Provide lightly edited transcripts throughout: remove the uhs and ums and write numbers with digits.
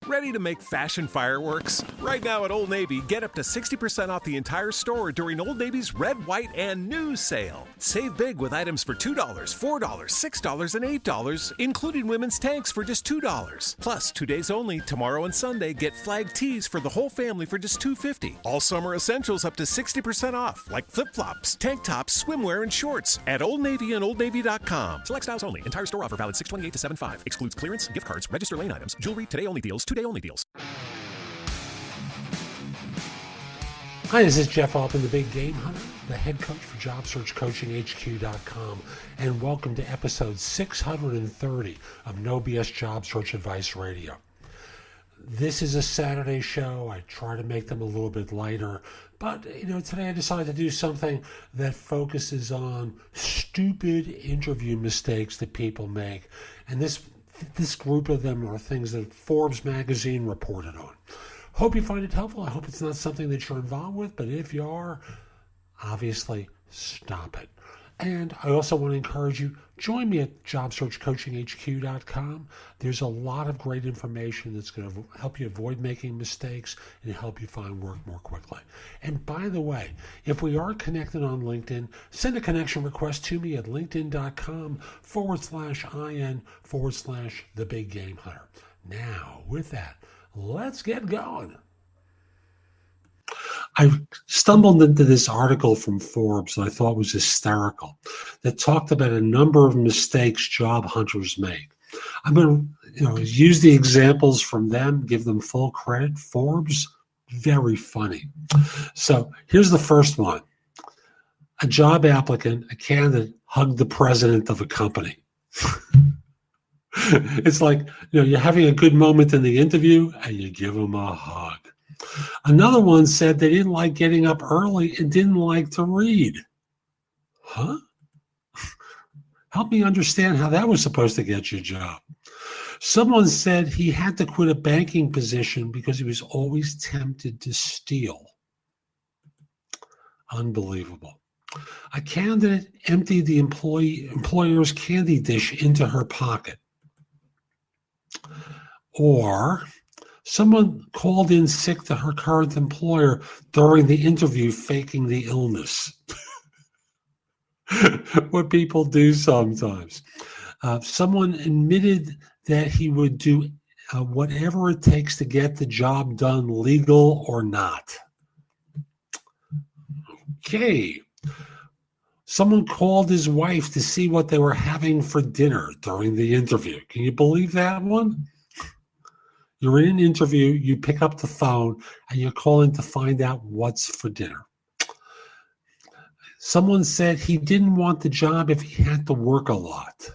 Ready to make fashion fireworks? Right now at Old Navy, get up to 60% off the entire store during Old Navy's Red, White, and New sale. Save big with items for $2, $4, $6, and $8, including women's tanks for just $2. Plus, 2 days only, tomorrow and Sunday, get flag tees for the whole family for just $2.50. All summer essentials up to 60% off, like flip-flops, tank tops, swimwear, and shorts at Old Navy and OldNavy.com. Select styles only. Entire store offer valid 6/28 to 7/5. Excludes clearance, gift cards, register lane items, jewelry, today-only deals, 2-day only deals. Hi, this is Jeff Altman, the Big Game Hunter, the head coach for JobSearchCoachingHQ.com, and welcome to episode 630 of No BS Job Search Advice Radio. This is a Saturday show. I try to make them a little bit lighter, but today I decided to do something that focuses on stupid interview mistakes that people make, and this group of them are things that Forbes magazine reported on. Hope you find it helpful. I hope it's not something that you're involved with, but if you are, obviously stop it. And I also want to encourage you, join me at JobSearchCoachingHQ.com. There's a lot of great information that's going to help you avoid making mistakes and help you find work more quickly. And by the way, if we are connected on LinkedIn, send a connection request to me at LinkedIn.com/IN/The Big Game Hunter. Now, with that, let's get going. I stumbled into this article from Forbes that I thought was hysterical that talked about a number of mistakes job hunters make. I'm going to use the examples from them, give them full credit. Forbes, very funny. So here's the first one. A job applicant, a candidate, hugged the president of a company. It's like, you're having a good moment in the interview and you give them a hug. Another one said they didn't like getting up early and didn't like to read. Huh? Help me understand how that was supposed to get you a job. Someone said he had to quit a banking position because he was always tempted to steal. Unbelievable. A candidate emptied the employer's candy dish into her pocket. Or someone called in sick to her current employer during the interview, faking the illness. What people do sometimes. Someone admitted that he would do whatever it takes to get the job done, legal or not. Okay. Someone called his wife to see what they were having for dinner during the interview. Can you believe that one? You're in an interview, you pick up the phone, and you're calling to find out what's for dinner. Someone said he didn't want the job if he had to work a lot.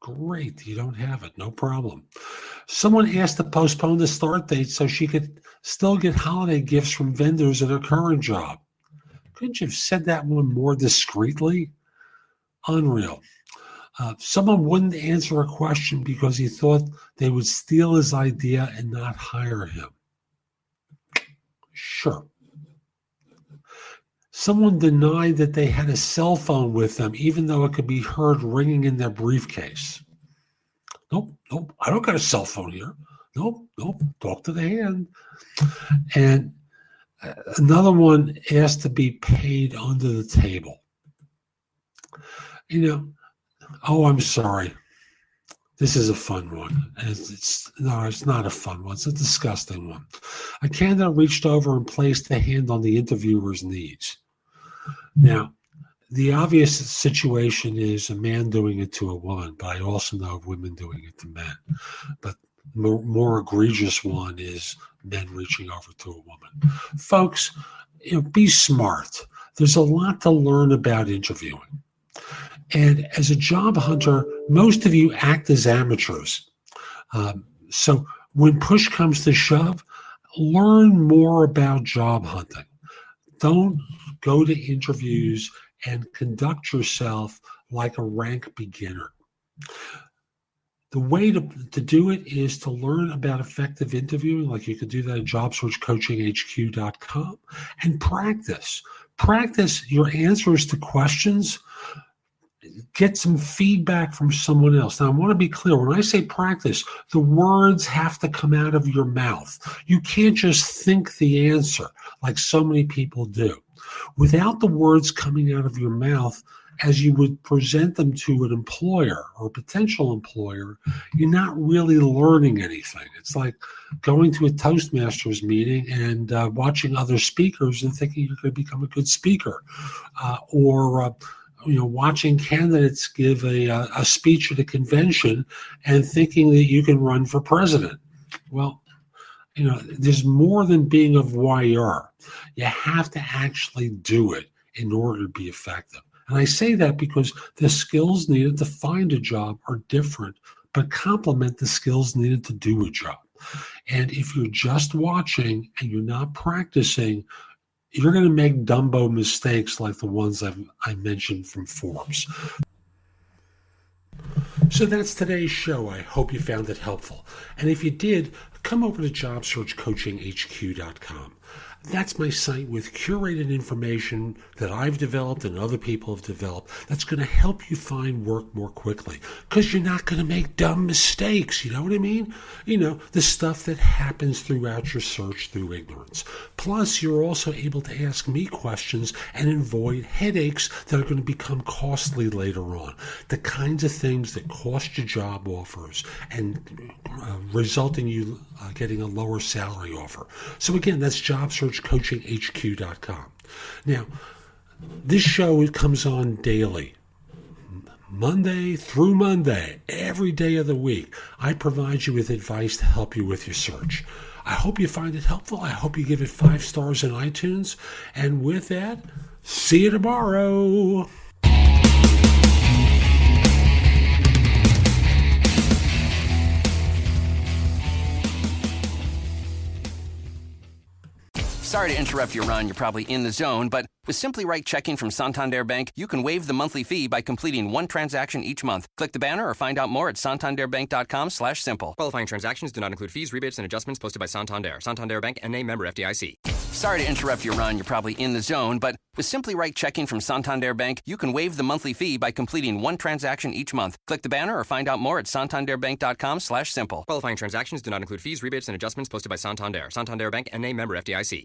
Great, you don't have it, no problem. Someone asked to postpone the start date so she could still get holiday gifts from vendors at her current job. Couldn't you have said that one more discreetly? Unreal. Someone wouldn't answer a question because he thought they would steal his idea and not hire him. Sure. Someone denied that they had a cell phone with them, even though it could be heard ringing in their briefcase. Nope, I don't got a cell phone here. Nope, talk to the hand. And another one asked to be paid under the table. Oh, I'm sorry. This is a fun one. It's not a fun one. It's a disgusting one. A candidate reached over and placed a hand on the interviewer's knees. Now, the obvious situation is a man doing it to a woman, but I also know of women doing it to men. But more egregious one is men reaching over to a woman. Folks, be smart. There's a lot to learn about interviewing. And as a job hunter, most of you act as amateurs. So when push comes to shove, learn more about job hunting. Don't go to interviews and conduct yourself like a rank beginner. The way to do it is to learn about effective interviewing, like you could do that at JobSearchCoachingHQ.com, and practice. Practice your answers to questions get some feedback from someone else. Now, I want to be clear. When I say practice, the words have to come out of your mouth. You can't just think the answer like so many people do. Without the words coming out of your mouth, as you would present them to an employer or potential employer, you're not really learning anything. It's like going to a Toastmasters meeting and watching other speakers and thinking you're going to become a good speaker, or watching candidates give a speech at a convention and thinking that you can run for president. Well, there's more than being a voyeur. You have to actually do it in order to be effective. And I say that because the skills needed to find a job are different, but complement the skills needed to do a job. And if you're just watching and you're not practicing, you're going to make Dumbo mistakes like the ones I mentioned from Forbes. So that's today's show. I hope you found it helpful. And if you did, come over to JobSearchCoachingHQ.com. That's my site with curated information that I've developed and other people have developed that's going to help you find work more quickly, because you're not going to make dumb mistakes. You know what I mean? The stuff that happens throughout your search through ignorance. Plus, you're also able to ask me questions and avoid headaches that are going to become costly later on. The kinds of things that cost you job offers and result in you getting a lower salary offer. So again, that's JobSearchCoachingHQ.com. Now, this show comes on daily, Monday through Monday, every day of the week. I provide you with advice to help you with your search. I hope you find it helpful. I hope you give it 5 stars in iTunes. And with that, see you tomorrow. Sorry to interrupt your run. You're probably in the zone, but with Simply Right Checking from Santander Bank, you can waive the monthly fee by completing one transaction each month. Click the banner or find out more at santanderbank.com/simple. Qualifying transactions do not include fees, rebates, and adjustments posted by Santander. Santander Bank, N.A. member FDIC. Sorry to interrupt your run. You're probably in the zone, but with Simply Right Checking from Santander Bank, you can waive the monthly fee by completing one transaction each month. Click the banner or find out more at santanderbank.com/simple. Qualifying transactions do not include fees, rebates, and adjustments posted by Santander. Santander Bank, N.A. member FDIC.